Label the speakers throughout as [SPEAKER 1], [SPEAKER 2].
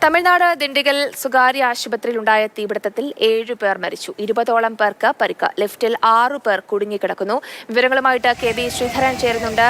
[SPEAKER 1] തമിഴ്നാട് ദിണ്ടിഗൽ സ്വകാര്യ ആശുപത്രിയിലുണ്ടായ തീപിടുത്തത്തിൽ 7 പേർ മരിച്ചു. 20ഓളം പേർക്ക് പരിക്ക്. ലിഫ്റ്റിൽ 6 പേർ കുടുങ്ങിക്കിടക്കുന്നു. വിവരങ്ങളുമായിട്ട് KB ശ്രീധരൻ ചേരുന്നുണ്ട്.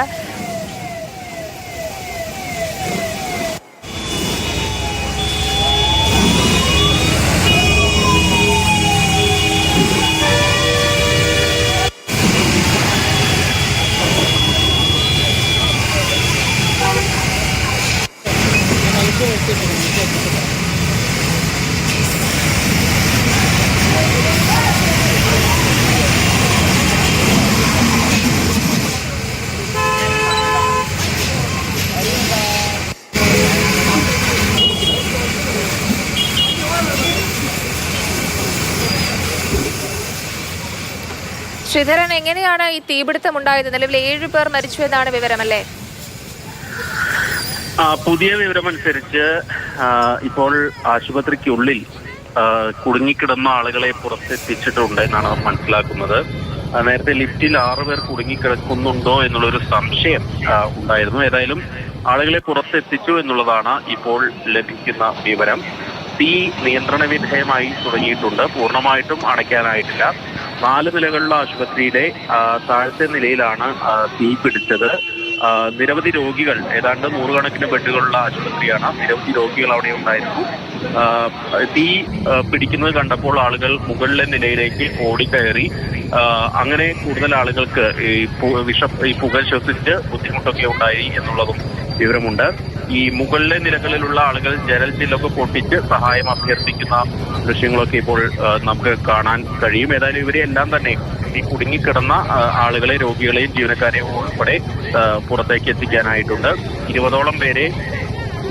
[SPEAKER 1] ശ്രീധരൻ, എങ്ങനെയാണ് ഈ തീപിടുത്തം ഉണ്ടായത്? നിലവിൽ 7 പേർ മരിച്ചു എന്നാണ് വിവരമല്ലേ?
[SPEAKER 2] പുതിയ വിവരമനുസരിച്ച് ഇപ്പോൾ ആശുപത്രിക്കുള്ളിൽ കുടുങ്ങിക്കിടന്ന ആളുകളെ പുറത്തെത്തിച്ചിട്ടുണ്ട് എന്നാണ് മനസ്സിലാക്കുന്നത്. നേരത്തെ ലിഫ്റ്റിൽ 6 പേർ കുടുങ്ങിക്കിടക്കുന്നുണ്ടോ എന്നുള്ളൊരു സംശയം ഉണ്ടായിരുന്നു. ഏതായാലും ആളുകളെ പുറത്തെത്തിച്ചു എന്നുള്ളതാണ് ഇപ്പോൾ ലഭിക്കുന്ന വിവരം. തീ നിയന്ത്രണ വിധേയമായി തുടങ്ങിയിട്ടുണ്ട്. പൂർണ്ണമായിട്ടും അടയ്ക്കാനായിട്ടില്ല. 4 നിലകളുള്ള ആശുപത്രിയുടെ താഴത്തെ നിലയിലാണ് തീ പിടിച്ചത്. നിരവധി രോഗികൾ, ഏതാണ്ട് 100 കണക്കിന് ബെഡുകളുള്ള ആശുപത്രിയാണ്. നിരവധി രോഗികൾ അവിടെ ഉണ്ടായിരുന്നു. തീ പിടിക്കുന്നത് കണ്ടപ്പോൾ ആളുകൾ മുകളിലെ നിലയിലേക്ക് ഓടിക്കയറി. അങ്ങനെ കൂടുതൽ ആളുകൾക്ക് ഈ പുക ശ്വസിച്ച് ബുദ്ധിമുട്ടൊക്കെ ഉണ്ടായി എന്നുള്ളതും വിവരമുണ്ട്. ഈ മുകളിലെ നിലകളിലുള്ള ആളുകൾ ജനൽ ചില്ലൊക്കെ പൊട്ടിച്ച് സഹായം അഭ്യർത്ഥിക്കുന്ന ദൃശ്യങ്ങളൊക്കെ ഇപ്പോൾ നമുക്ക് കാണാൻ കഴിയും. ഏതായാലും ഇവരെല്ലാം തന്നെ ഈ കുടുങ്ങിക്കിടന്ന ആളുകളെ, രോഗികളെയും ജീവനക്കാരെയും ഉൾപ്പെടെ പുറത്തേക്ക് എത്തിക്കാനായിട്ടുണ്ട്. 20ഓളം പേരെ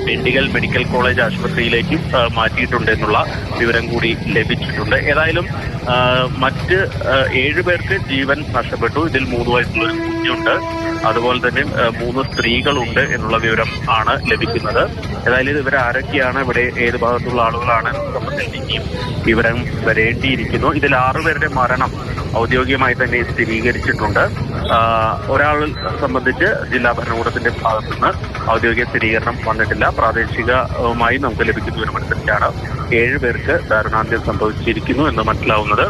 [SPEAKER 2] ദിണ്ടിഗൽ മെഡിക്കൽ കോളേജ് ആശുപത്രിയിലേക്ക് മാറ്റിയിട്ടുണ്ട് എന്നുള്ള വിവരം കൂടി ലഭിച്ചിട്ടുണ്ട്. ഏതായാലും മറ്റ് 7 പേർക്ക് ജീവൻ നഷ്ടപ്പെട്ടു. ഇതിൽ 3 വയസ്സുള്ളൊരു കുഞ്ഞുണ്ട്. അതുപോലെ തന്നെ 3 സ്ത്രീകളുണ്ട് എന്നുള്ള വിവരം ആണ് ലഭിക്കുന്നത്. ഏതായാലും ഇവരാരൊക്കെയാണ്, ഇവിടെ ഏത് ഭാഗത്തുള്ള ആളുകളാണ് സംബന്ധിച്ചും വിവരം വരേണ്ടിയിരിക്കുന്നു. ഇതിൽ 6 പേരുടെ മരണം ഔദ്യോഗികമായി തന്നെ സ്ഥിരീകരിച്ചിട്ടുണ്ട്. ഒരാൾ സംബന്ധിച്ച് ജില്ലാ ഭരണകൂടത്തിന്റെ ഭാഗത്തുനിന്ന് ഔദ്യോഗിക സ്ഥിരീകരണം വന്നിട്ടില്ല. പ്രാദേശികമായി നമുക്ക് ലഭിക്കുന്ന വിവരമനുസരിച്ചാണ് 7 പേർക്ക് ദാരുണാന്ത്യം സംഭവിച്ചിരിക്കുന്നു എന്ന് മനസ്സിലാവുന്നത്.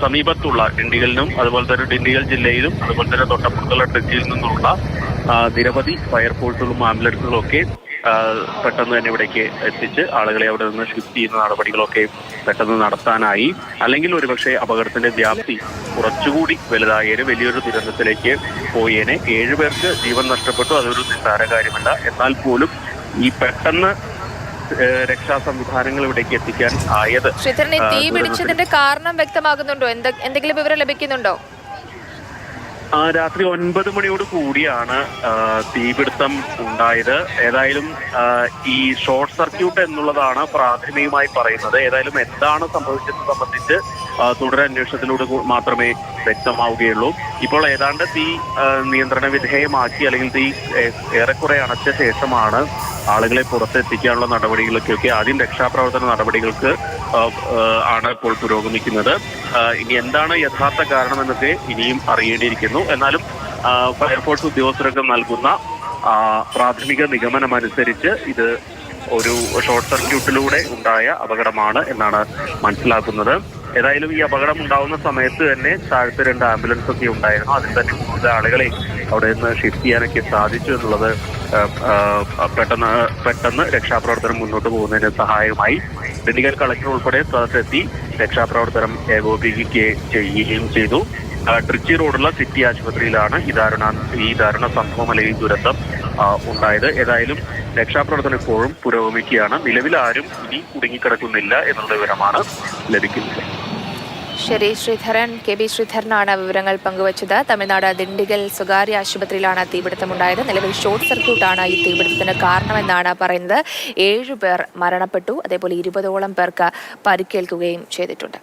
[SPEAKER 2] സമീപത്തുള്ള ഡിണ്ടിഗലിനും അതുപോലെ തന്നെ ഡിണ്ടിഗൽ ജില്ലയിലും അതുപോലെ തന്നെ തൊട്ടപ്പുറത്തുള്ള ട്രിച്ചിയിൽ നിന്നുള്ള നിരവധി ഫയർഫോഴ്സുകളും ആംബുലൻസുകളും ഒക്കെ പെട്ടെന്ന് തന്നെ ഇവിടേക്ക് എത്തിച്ച് ആളുകളെ അവിടെ നിന്ന് ഷിഫ്റ്റ് ചെയ്യുന്ന നടപടികളൊക്കെ പെട്ടെന്ന് നടത്താനായി. അല്ലെങ്കിൽ ഒരുപക്ഷെ അപകടത്തിന്റെ വ്യാപ്തി കുറച്ചുകൂടി വലുതായേനെ, വലിയൊരു ദുരന്തത്തിലേക്ക് പോയേനെ. 7 പേർക്ക് ജീവൻ നഷ്ടപ്പെട്ടു. അതൊരു നിസ്സാര കാര്യമല്ല. എന്നാൽ പോലും ഈ പെട്ടെന്ന് രക്ഷാ സംവിധാനങ്ങൾ ഇവിടേക്ക് എത്തിക്കാൻ ആയത്.
[SPEAKER 1] തീ പിടിച്ചതിന്റെ കാരണം വ്യക്തമാകുന്നുണ്ടോ? എന്തെങ്കിലും വിവരം ലഭിക്കുന്നുണ്ടോ?
[SPEAKER 2] രാത്രി 9 മണിയോട് കൂടിയാണ് തീപിടുത്തം ഉണ്ടായത്. ഏതായാലും ഈ ഷോർട്ട് സർക്യൂട്ട് എന്നുള്ളതാണ് പ്രാഥമികമായി പറയുന്നത്. ഏതായാലും എന്താണ് സംഭവിച്ചത് സംബന്ധിച്ച് തുടരന്വേഷണത്തിലൂടെ മാത്രമേ വ്യക്തമാവുകയുള്ളൂ. ഇപ്പോൾ ഏതാണ്ട് തീ നിയന്ത്രണ വിധേയമാക്കി, അല്ലെങ്കിൽ തീ ഏറെക്കുറെ അണച്ച ശേഷമാണ് ആളുകളെ പുറത്തെത്തിക്കാനുള്ള നടപടികളൊക്കെ ആദ്യം രക്ഷാപ്രവർത്തന നടപടികൾക്ക് ആണ് ഇപ്പോൾ പുരോഗമിക്കുന്നത്. ഇനി എന്താണ് യഥാർത്ഥ കാരണമെന്നൊക്കെ ഇനിയും അറിയേണ്ടിയിരിക്കുന്നു. എന്നാലും ഫയർഫോഴ്സ് ഉദ്യോഗസ്ഥരൊക്കെ നൽകുന്ന പ്രാഥമിക നിഗമനമനുസരിച്ച് ഇത് ഒരു ഷോർട്ട് സർക്യൂട്ടിലൂടെ ഉണ്ടായ അപകടമാണ് എന്നാണ് മനസ്സിലാക്കുന്നത്. ഏതായാലും ഈ അപകടം ഉണ്ടാവുന്ന സമയത്ത് തന്നെ താഴത്തെ 2 ആംബുലൻസ് ഒക്കെ ഉണ്ടായിരുന്നു. അതിൽ തന്നെ 3 ആളുകളെ അവിടെ നിന്ന് ഷിഫ്റ്റ് ചെയ്യാനൊക്കെ സാധിച്ചു എന്നുള്ളത് പെട്ടെന്ന് രക്ഷാപ്രവർത്തനം മുന്നോട്ട് പോകുന്നതിന് സഹായമായി. ദിണ്ടിഗൽ കളക്ടർ ഉൾപ്പെടെ സ്ഥലത്തെത്തി രക്ഷാപ്രവർത്തനം ഏകോപിപ്പിക്കുകയും ചെയ്തു. ട്രിച്ചി റോഡുള്ള സിറ്റി ആശുപത്രിയിലാണ് ഈ ദാരുണ സംഭവം അല്ലെങ്കിൽ ദുരന്തം ഉണ്ടായത്. ഏതായാലും രക്ഷാപ്രവർത്തനം ഇപ്പോഴും പുരോഗമിക്കുകയാണ്. നിലവിൽ ആരും ഇനി കുടുങ്ങിക്കിടക്കുന്നില്ല എന്നുള്ള വിവരമാണ് ലഭിക്കുന്നത്.
[SPEAKER 1] ശരി, ശ്രീധരൻ, KB ശ്രീധരനാണ് വിവരങ്ങൾ പങ്കുവച്ചത്. തമിഴ്നാട് ദിണ്ടിഗൽ സ്വകാര്യ ആശുപത്രിയിലാണ് തീപിടുത്തമുണ്ടായത്. നിലവിൽ ഷോർട്ട് സർക്യൂട്ടാണ് ഈ തീപിടുത്തത്തിന് കാരണമെന്നാണ് പറയുന്നത്. 7 പേർ മരണപ്പെട്ടു. അതേപോലെ 20ഓളം പേർക്ക് പരിക്കേൽക്കുകയും ചെയ്തിട്ടുണ്ട്.